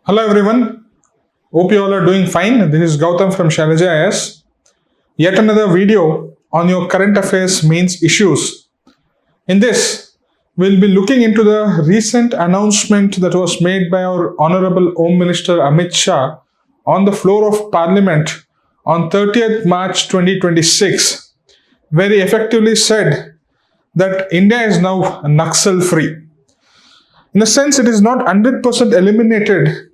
Hello everyone, hope you all are doing fine. This is Gautam from Shailaja IS. Yet another video on your current affairs mains issues. In this, we'll be looking into the recent announcement that was made by our Honorable Home Minister Amit Shah on the floor of Parliament on 30th March 2026, where he effectively said that India is now Naxal-free. In a sense, it is not 100% eliminated,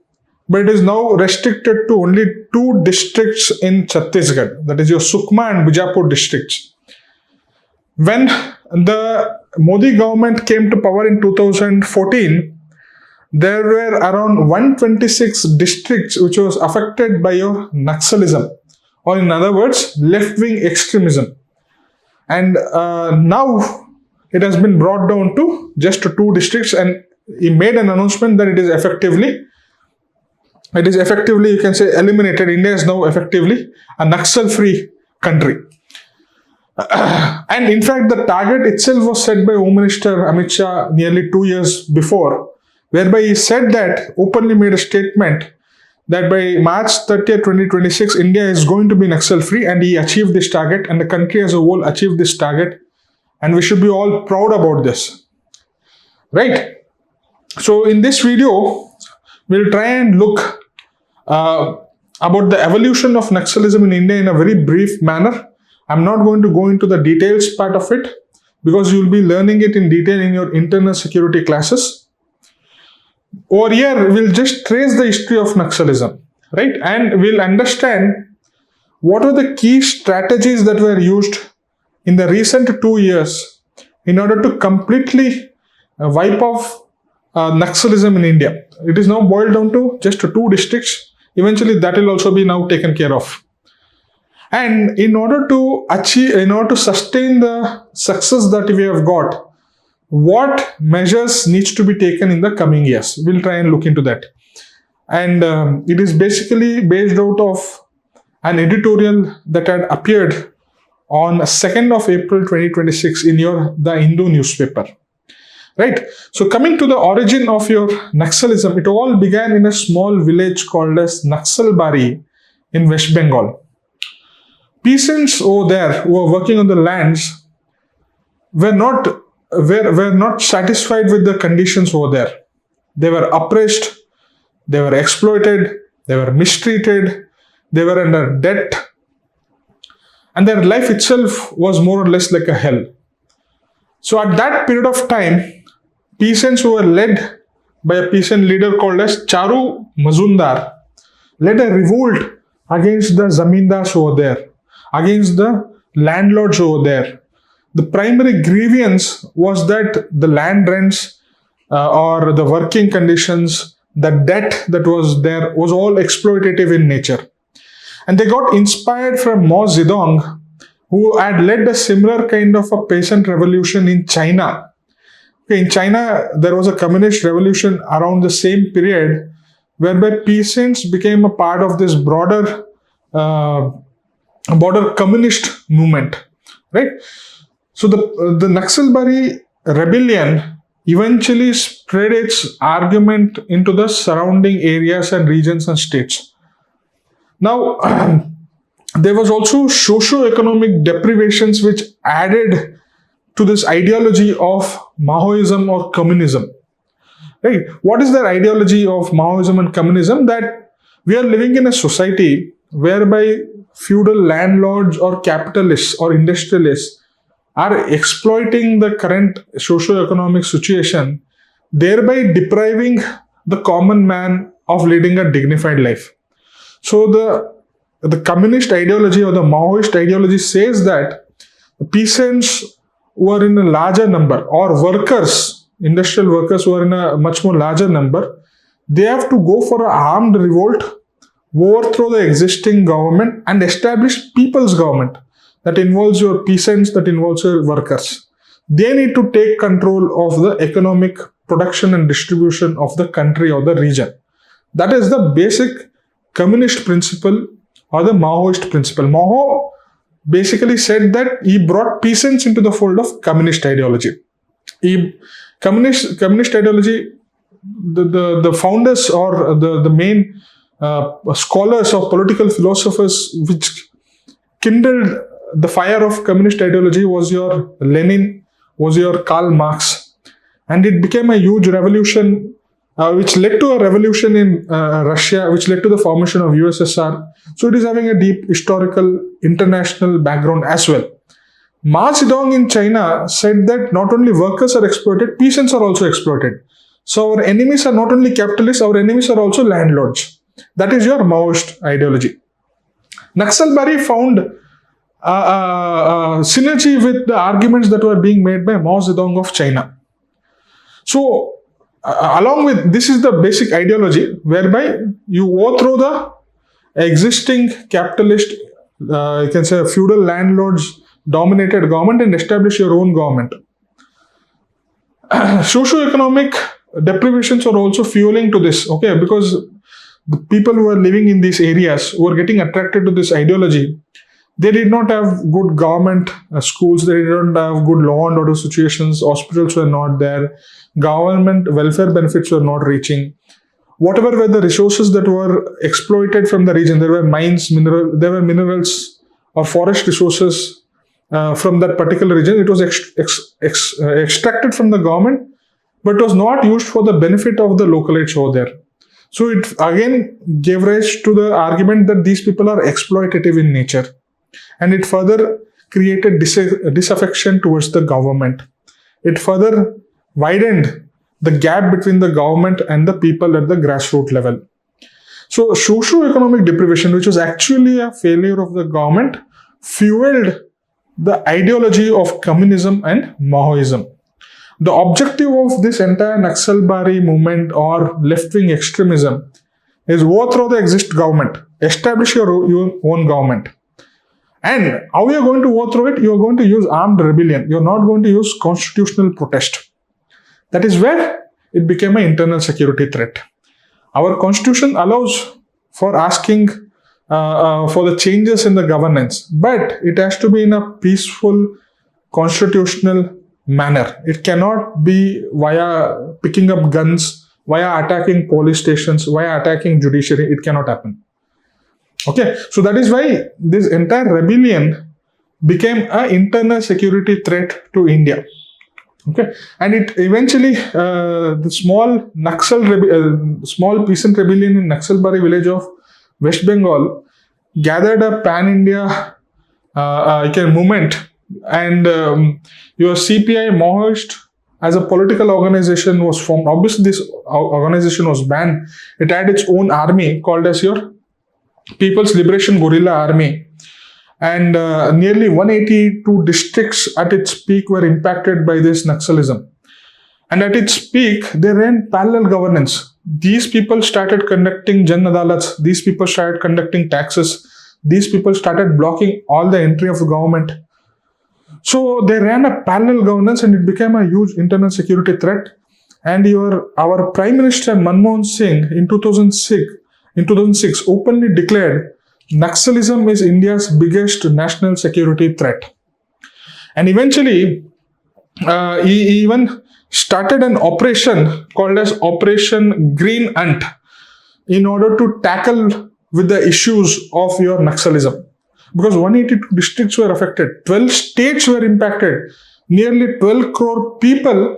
but it is now restricted to only two districts in Chhattisgarh, that is your Sukma and Bijapur districts. When the Modi government came to power in 2014, there were around 126 districts which was affected by your Naxalism, or in other words, left-wing extremism. And now it has been brought down to just two districts, and he made an announcement that it is effectively, you can say, eliminated. India is now effectively a Naxal-free country. And in fact, the target itself was set by Home Minister Amit Shah nearly 2 years before, whereby he said that, openly made a statement that by March 30th, 2026, India is going to be Naxal-free, and he achieved this target, and the country as a whole achieved this target, and we should be all proud about this. Right? So in this video, we'll try and look about the evolution of Naxalism in India in a very brief manner. I'm not going to go into the details part of it because you'll be learning it in detail in your internal security classes. Over here, we'll just trace the history of Naxalism, right? And we'll understand what are the key strategies that were used in the recent 2 years in order to completely wipe off Naxalism in India. It is now boiled down to just two districts. Eventually, that will also be now taken care of. And in order to sustain the success that we have got, what measures needs to be taken in the coming years? We'll try and look into that. And it is basically based out of an editorial that had appeared on 2nd of April 2026 in the Hindu newspaper. Right. So coming to the origin of your Naxalism, it all began in a small village called as Naxalbari in West Bengal. Peasants over there who were working on the lands were not satisfied with the conditions over there. They were oppressed, they were exploited, they were mistreated, they were under debt, and their life itself was more or less like a hell. So at that period of time, peasants who were led by a peasant leader called as Charu Mazumdar led a revolt against the zamindars over there, against the landlords over there. The primary grievance was that the land rents or the working conditions, the debt that was there was all exploitative in nature. And they got inspired from Mao Zedong, who had led a similar kind of a peasant revolution in China. In China, there was a communist revolution around the same period, whereby peasants became a part of this broader communist movement, right? So the Naxalbari rebellion eventually spread its argument into the surrounding areas and regions and states. Now, there was also socio-economic deprivations which added to this ideology of Maoism or communism. Right? What is the ideology of Maoism and communism? That we are living in a society whereby feudal landlords or capitalists or industrialists are exploiting the current socio-economic situation, thereby depriving the common man of leading a dignified life. So the communist ideology or the Maoist ideology says that the peasants who are in a larger number, or workers, industrial workers who are in a much more larger number, they have to go for an armed revolt, overthrow the existing government and establish people's government that involves your peasants, that involves your workers. They need to take control of the economic production and distribution of the country or the region. That is the basic communist principle or the Maoist principle. Mao basically said that he brought peasants into the fold of communist ideology. Communist ideology the founders or the main scholars or political philosophers which kindled the fire of communist ideology was your Lenin, was your Karl Marx, and it became a huge revolution, which led to a revolution in Russia, which led to the formation of USSR. So it is having a deep historical international background as well. Mao Zedong in China said that not only workers are exploited, peasants are also exploited. So our enemies are not only capitalists, our enemies are also landlords. That is your Maoist ideology. Naxalbari found synergy with the arguments that were being made by Mao Zedong of China. So, along with this is the basic ideology whereby you overthrow the existing capitalist, you can say feudal landlords dominated government and establish your own government. Socio-economic deprivations are also fueling to this, okay, because the people who are living in these areas who are getting attracted to this ideology, they did not have good government schools, they did not have good law and order situations, hospitals were not there, government welfare benefits were not reaching. Whatever were the resources that were exploited from the region, there were mines, there were minerals or forest resources from that particular region. It was extracted from the government, but was not used for the benefit of the localites over there. So it again gave rise to the argument that these people are exploitative in nature. And it further created disaffection towards the government. It further widened the gap between the government and the people at the grassroots level. So socio-economic deprivation, which was actually a failure of the government, fueled the ideology of communism and Maoism. The objective of this entire Naxalbari movement or left-wing extremism is overthrow the existing government, establish your own government. And how you are going to overthrow it? You are going to use armed rebellion. You are not going to use constitutional protest. That is where it became an internal security threat. Our constitution allows for asking for the changes in the governance, but it has to be in a peaceful, constitutional manner. It cannot be via picking up guns, via attacking police stations, via attacking judiciary. It cannot happen. Okay, so that is why this entire rebellion became an internal security threat to India. Okay, and it eventually the small peasant rebellion in Naxalbari village of West Bengal gathered a pan-India movement, and your CPI Maoist as a political organization was formed. Obviously, this organization was banned. It had its own army called as your People's Liberation Guerrilla Army, and nearly 182 districts at its peak were impacted by this Naxalism. And at its peak, they ran parallel governance. These people started conducting Jan Adalats, these people started conducting taxes, these people started blocking all the entry of the government. So they ran a parallel governance and it became a huge internal security threat. And our Prime Minister Manmohan Singh in 2006 openly declared Naxalism is India's biggest national security threat. And eventually, he even started an operation called as Operation Green Ant in order to tackle with the issues of your Naxalism. Because 182 districts were affected, 12 states were impacted, nearly 12 crore people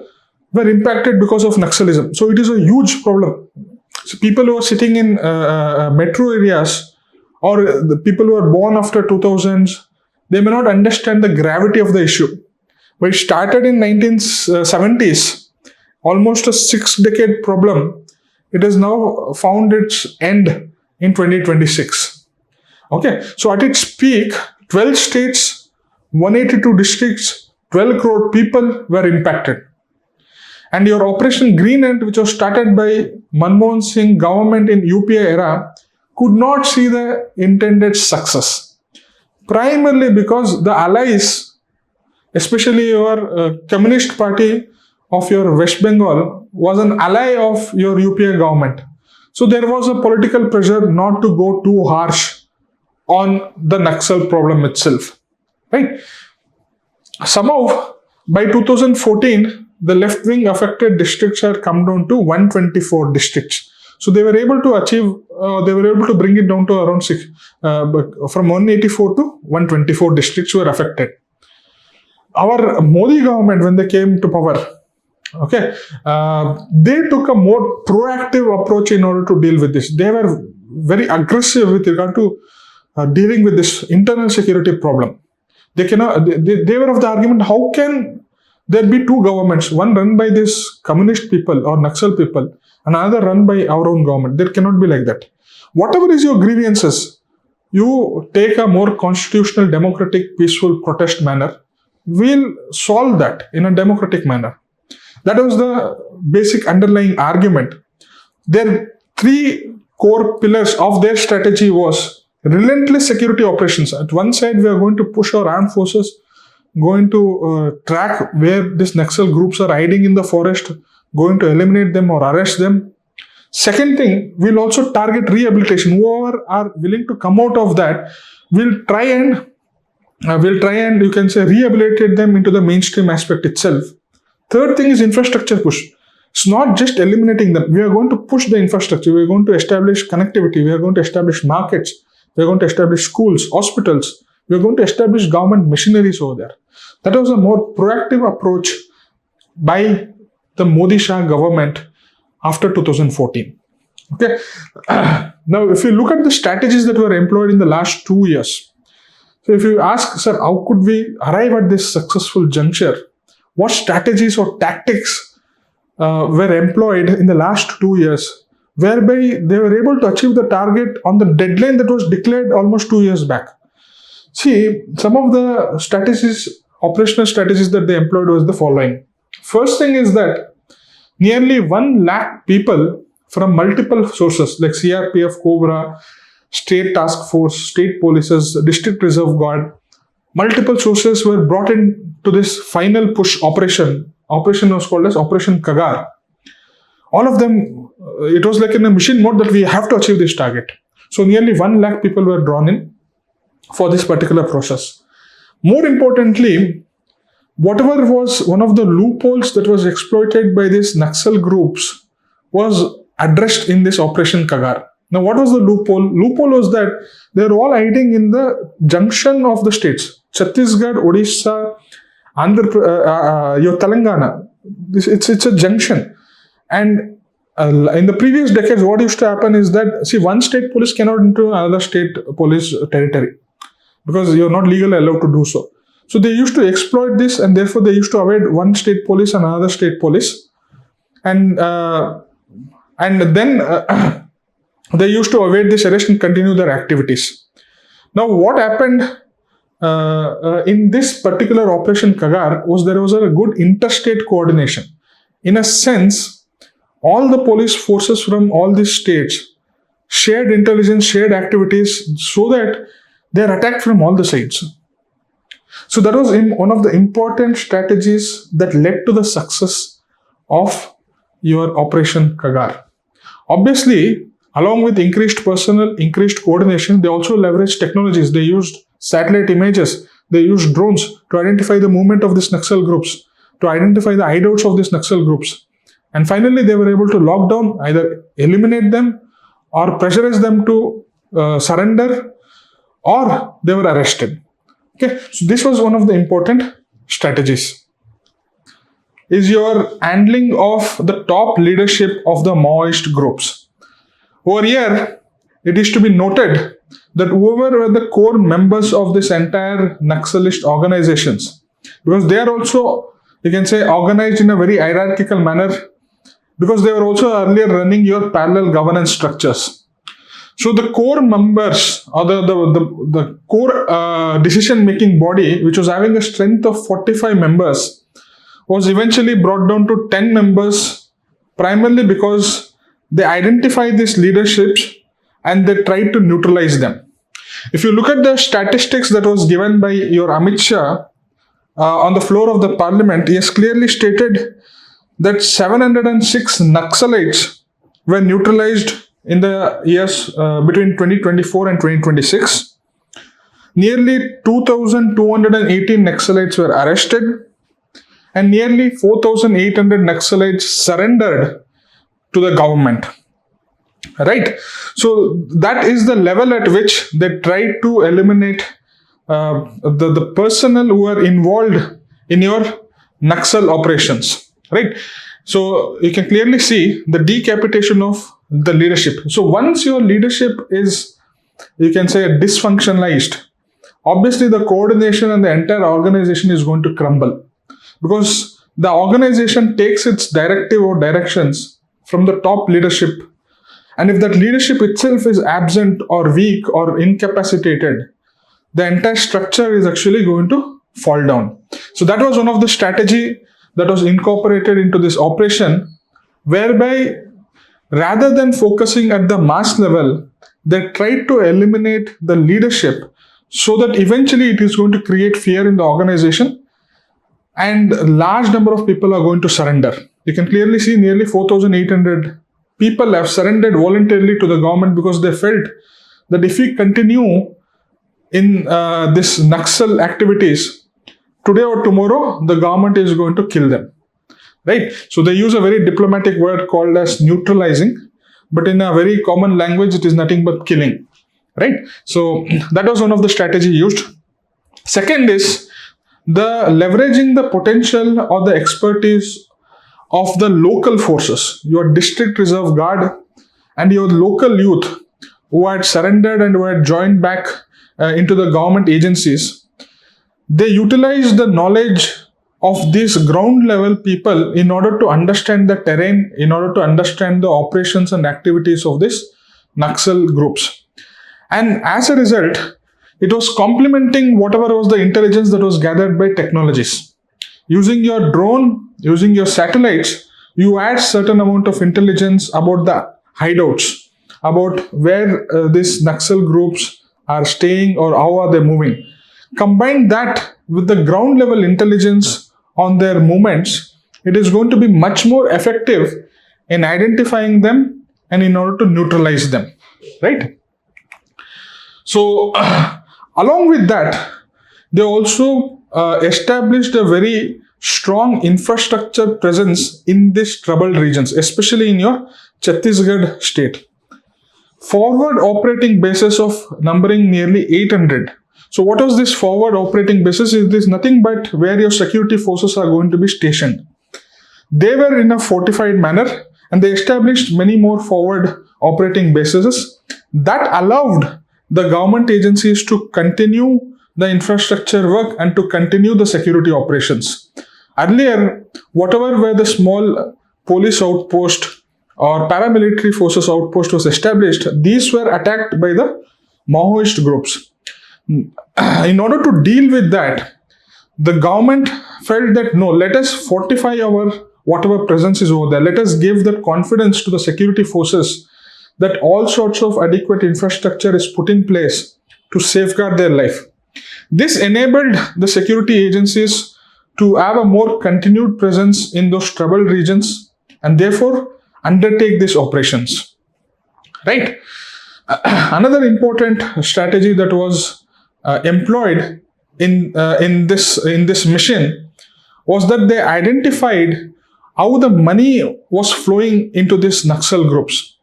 were impacted because of Naxalism. So it is a huge problem. So people who are sitting in metro areas or the people who are born after 2000s, they may not understand the gravity of the issue. But it started in 1970s, almost a 6-decade problem. It has now found its end in 2026. Okay, so at its peak, 12 states, 182 districts, 12 crore people were impacted. And your Operation Green Ant, which was started by Manmohan Singh government in UPA era, could not see the intended success. Primarily because the allies, especially your Communist Party of your West Bengal, was an ally of your UPA government. So there was a political pressure not to go too harsh on the Naxal problem itself. Right? Somehow, by 2014, the left-wing affected districts had come down to 124 districts. So they were able to achieve, they were able to bring it down to around from 184 to 124 districts were affected. Our Modi government, when they came to power, okay, they took a more proactive approach in order to deal with this. They were very aggressive with regard to dealing with this internal security problem. They were of the argument, how can there be two governments, one run by these communist people or Naxal people, and another run by our own government? There cannot be like that. Whatever is your grievances, you take a more constitutional, democratic, peaceful protest manner. We'll solve that in a democratic manner. That was the basic underlying argument. Their three core pillars of their strategy was relentless security operations. At one side, we are going to push our armed forces, going to track where these Naxal groups are hiding in the forest, going to eliminate them or arrest them. Second thing, we'll also target rehabilitation. Whoever are willing to come out of that, we'll try and you can say rehabilitate them into the mainstream aspect itself. Third thing is infrastructure push. It's not just eliminating them. We are going to push the infrastructure. We are going to establish connectivity. We are going to establish markets. We are going to establish schools, hospitals. We are going to establish government machineries over there. That was a more proactive approach by the Modi Shah government after 2014. Okay. Now, if you look at the strategies that were employed in the last 2 years, so if you ask, sir, how could we arrive at this successful juncture? What strategies or tactics were employed in the last 2 years, whereby they were able to achieve the target on the deadline that was declared almost 2 years back? See, some of the strategies, operational strategies that they employed was the following. First thing is that nearly 1 lakh people from multiple sources like CRPF, Cobra, State Task Force, State Polices, District Reserve Guard, multiple sources were brought in to this final push operation. Operation was called as Operation Kagar. All of them, it was like in a mission mode that we have to achieve this target. So nearly 1 lakh people were drawn in for this particular process. More importantly, whatever was one of the loopholes that was exploited by these Naxal groups was addressed in this Operation Kagar. Now, what was the loophole? Loophole was that they were all hiding in the junction of the states. Chhattisgarh, Odisha, your Telangana. It's a junction. And in the previous decades, what used to happen is that, see, one state police cannot enter another state police territory because you're not legally allowed to do so. So they used to exploit this, and therefore they used to avoid one state police and another state police. And then they used to avoid this arrest and continue their activities. Now, what happened in this particular Operation Kagar was there was a good interstate coordination. In a sense, all the police forces from all these states shared intelligence, shared activities so that they are attacked from all the sides. So that was one of the important strategies that led to the success of your Operation Kagar. Obviously, along with increased personnel, increased coordination, they also leveraged technologies. They used satellite images. They used drones to identify the movement of these Naxal groups, to identify the hideouts of these Naxal groups. And finally, they were able to lock down, either eliminate them or pressurize them to surrender, or they were arrested. Okay, so this was one of the important strategies. Is your handling of the top leadership of the Maoist groups. Over here, it is to be noted that whoever were the core members of this entire Naxalist organizations, because they are also, you can say, organized in a very hierarchical manner, because they were also earlier running your parallel governance structures. So the core members, or the core decision-making body, which was having a strength of 45 members, was eventually brought down to 10 members, primarily because they identified these leaderships and they tried to neutralize them. If you look at the statistics that was given by your Amit Shah on the floor of the parliament, he has clearly stated that 706 Naxalites were neutralized in the years between 2024 and 2026. Nearly 2,218 Naxalites were arrested. and nearly 4,800 Naxalites surrendered to the government. Right? So that is the level at which they tried to eliminate the personnel who are involved in your Naxal operations. Right? So you can clearly see the decapitation of the leadership. So once your leadership is, you can say, dysfunctionalized, obviously the coordination and the entire organization is going to crumble, because the organization takes its directive or directions from the top leadership, and if that leadership itself is absent or weak or incapacitated, the entire structure is actually going to fall down. So that was one of the strategy that was incorporated into this operation, whereby rather than focusing at the mass level, they tried to eliminate the leadership, so that eventually it is going to create fear in the organization and a large number of people are going to surrender. You can clearly see nearly 4,800 people have surrendered voluntarily to the government, because they felt that if we continue in this Naxal activities, today or tomorrow, the government is going to kill them. Right? So they use a very diplomatic word called as neutralizing, but in a very common language, it is nothing but killing. Right? So that was one of the strategy used. Second is the leveraging the potential or the expertise of the local forces, your district reserve guard and your local youth who had surrendered and who had joined back into the government agencies. They utilized the knowledge of these ground level people in order to understand the terrain, in order to understand the operations and activities of these Naxal groups. And as a result, it was complementing whatever was the intelligence that was gathered by technologies. Using your drone, using your satellites, you add certain amount of intelligence about the hideouts, about where these Naxal groups are staying or how are they moving. Combine that with the ground level intelligence on their movements, it is going to be much more effective in identifying them and in order to neutralize them. Right? So, along with that, they also established a very strong infrastructure presence in these troubled regions, especially in your Chhattisgarh state. Forward operating bases of numbering nearly 800. So what was this forward operating bases? Is this nothing but where your security forces are going to be stationed. They were in a fortified manner, and they established many more forward operating bases that allowed the government agencies to continue the infrastructure work and to continue the security operations. Earlier, whatever were the small police outpost or paramilitary forces outpost was established, these were attacked by the Maoist groups. In order to deal with that, the government felt that no, let us fortify our whatever presence is over there. Let us give that confidence to the security forces that all sorts of adequate infrastructure is put in place to safeguard their life. This enabled the security agencies to have a more continued presence in those troubled regions and therefore undertake these operations. Right? Another important strategy that was employed in this mission was that they identified how the money was flowing into these Naxal groups.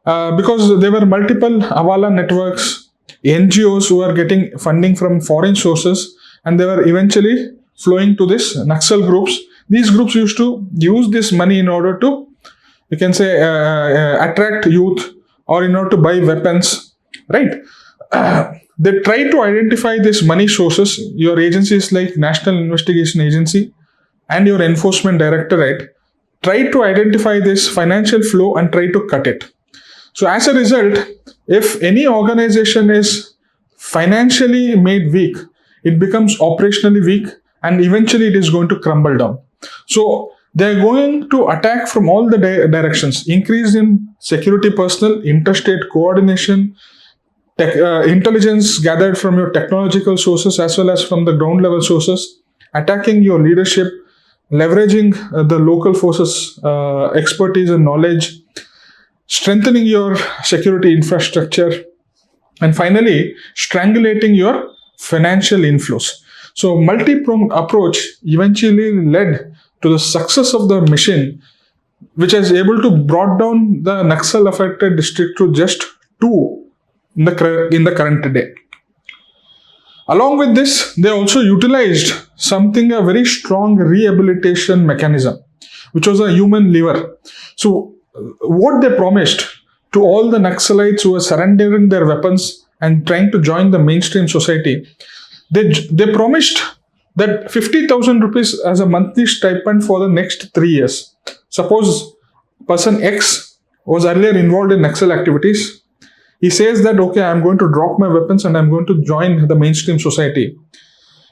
Because there were multiple Hawala networks, NGOs who are getting funding from foreign sources, and they were eventually flowing to this Naxal groups. These groups used to use this money in order to, you can say, attract youth or in order to buy weapons, right? They try to identify these money sources. Your agencies like National Investigation Agency and your Enforcement Directorate try to identify this financial flow and try to cut it. So as a result, if any organization is financially made weak, it becomes operationally weak and eventually it is going to crumble down. So they're going to attack from all the directions. Increase in security personnel, interstate coordination, intelligence gathered from your technological sources as well as from the ground level sources, attacking your leadership, leveraging the local forces expertise and knowledge, strengthening your security infrastructure, and finally strangulating your financial inflows. So multi-pronged approach eventually led to the success of the mission, which is able to brought down the Naxal affected district to just 2 in the current day. Along with this, they also utilized a very strong rehabilitation mechanism, which was a human liver. So what they promised to all the Naxalites who were surrendering their weapons and trying to join the mainstream society, they promised that 50,000 rupees as a monthly stipend for the next 3 years. Suppose person X was earlier involved in Naxal activities. He says that, okay, I'm going to drop my weapons and I'm going to join the mainstream society.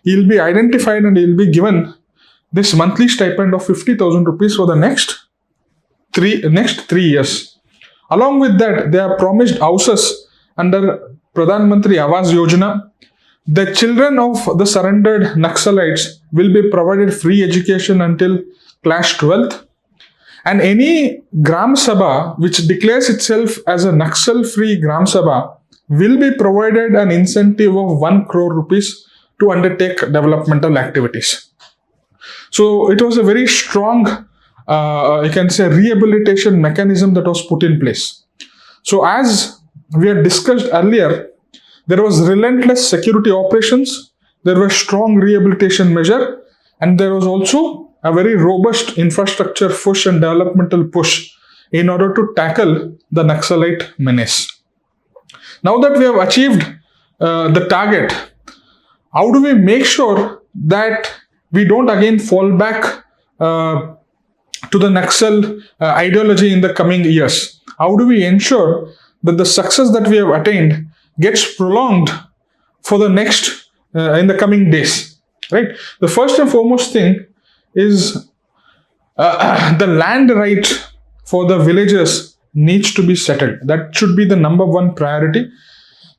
He'll be identified and he'll be given this monthly stipend of 50,000 rupees for the next 3 years. Along with that, they are promised houses under Pradhan Mantri Awas Yojana. The children of the surrendered Naxalites will be provided free education until class 12th. And any Gram Sabha which declares itself as a Naxal-Free Gram Sabha will be provided an incentive of 1 crore rupees to undertake developmental activities. So it was a very strong, you can say, rehabilitation mechanism that was put in place. So as we had discussed earlier, there was relentless security operations, there was strong rehabilitation measure, and there was also a very robust infrastructure push and developmental push in order to tackle the Naxalite menace. Now that we have achieved the target, how do we make sure that we don't again fall back to the Naxal ideology in the coming years? How do we ensure that the success that we have attained gets prolonged for the next, in the coming days, right? The first and foremost thing is the land right for the villagers needs to be settled. That should be the number one priority,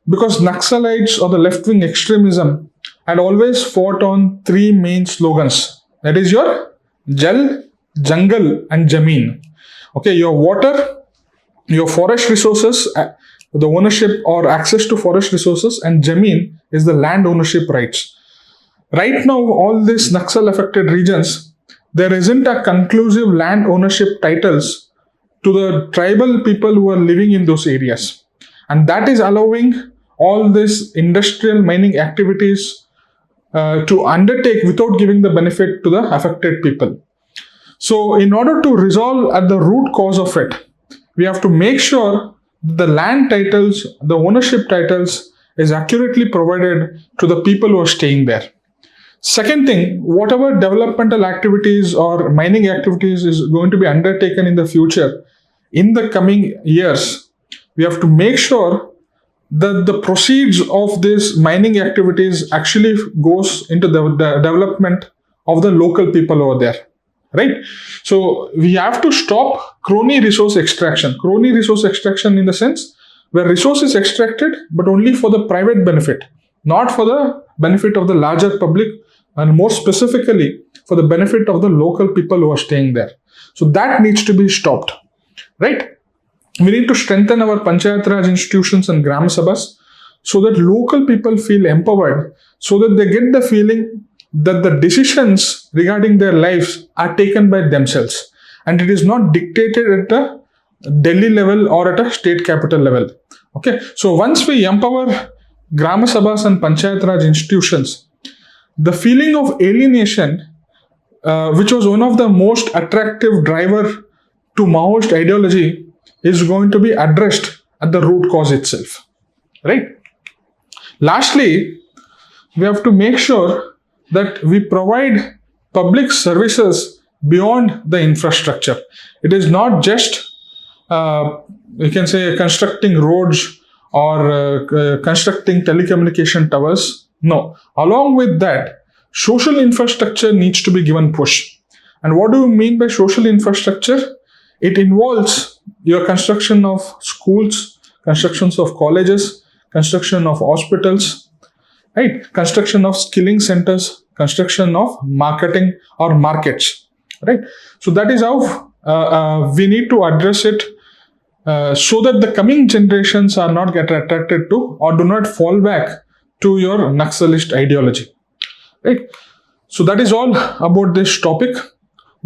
because Naxalites or the left-wing extremism had always fought on 3 main slogans. That is your Jal, Jungle and Jameen. Okay, your water, your forest resources, the ownership or access to forest resources, and Jameen is the land ownership rights. Right now, all these Naxal affected regions, there isn't a conclusive land ownership titles to the tribal people who are living in those areas. And that is allowing all these industrial mining activities to undertake without giving the benefit to the affected people. So in order to resolve at the root cause of it, we have to make sure the land titles, the ownership titles is accurately provided to the people who are staying there. Second thing, whatever developmental activities or mining activities is going to be undertaken in the future, in the coming years, we have to make sure that the proceeds of these mining activities actually goes into the development of the local people over there, right? So we have to stop crony resource extraction. Crony resource extraction in the sense where resource is extracted, but only for the private benefit, not for the benefit of the larger public, and more specifically for the benefit of the local people who are staying there. So that needs to be stopped, right? We need to strengthen our Panchayat Raj institutions and Gram Sabhas so that local people feel empowered, so that they get the feeling that the decisions regarding their lives are taken by themselves and it is not dictated at a Delhi level or at a state capital level. Okay, so once we empower Gram Sabhas and Panchayat Raj institutions, the feeling of alienation, which was one of the most attractive driver to Maoist ideology, is going to be addressed at the root cause itself, right? Lastly, we have to make sure that we provide public services beyond the infrastructure. It is not just, you can say, constructing roads or constructing telecommunication towers. No, along with that, social infrastructure needs to be given push. And what do you mean by social infrastructure? It involves your construction of schools, constructions of colleges, construction of hospitals, right? Construction of skilling centers, construction of marketing or markets, right? So that is how we need to address it so that the coming generations are not get attracted to or do not fall back to your Naxalist ideology, right? So that is all about this topic.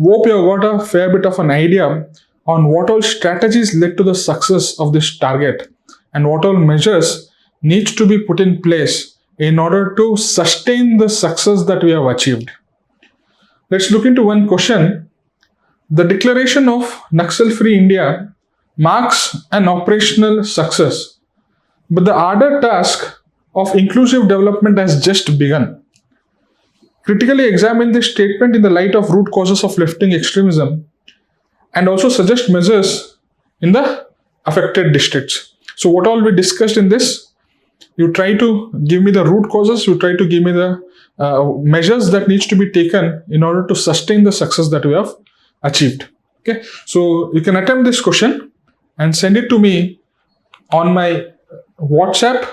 Hope you have got a fair bit of an idea on what all strategies led to the success of this target and what all measures needs to be put in place in order to sustain the success that we have achieved. Let's look into one question. The declaration of Naxal-Free India marks an operational success, but the harder task of inclusive development has just begun. Critically examine this statement in the light of root causes of left-wing extremism and also suggest measures in the affected districts. So what all we discussed in this, you try to give me the root causes, you try to give me the measures that needs to be taken in order to sustain the success that we have achieved. Okay, so you can attempt this question and send it to me on my WhatsApp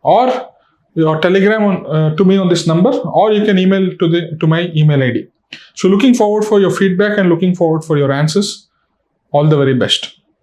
or your Telegram to me on this number, or you can email to my email ID. So looking forward for your feedback and looking forward for your answers. All the very best.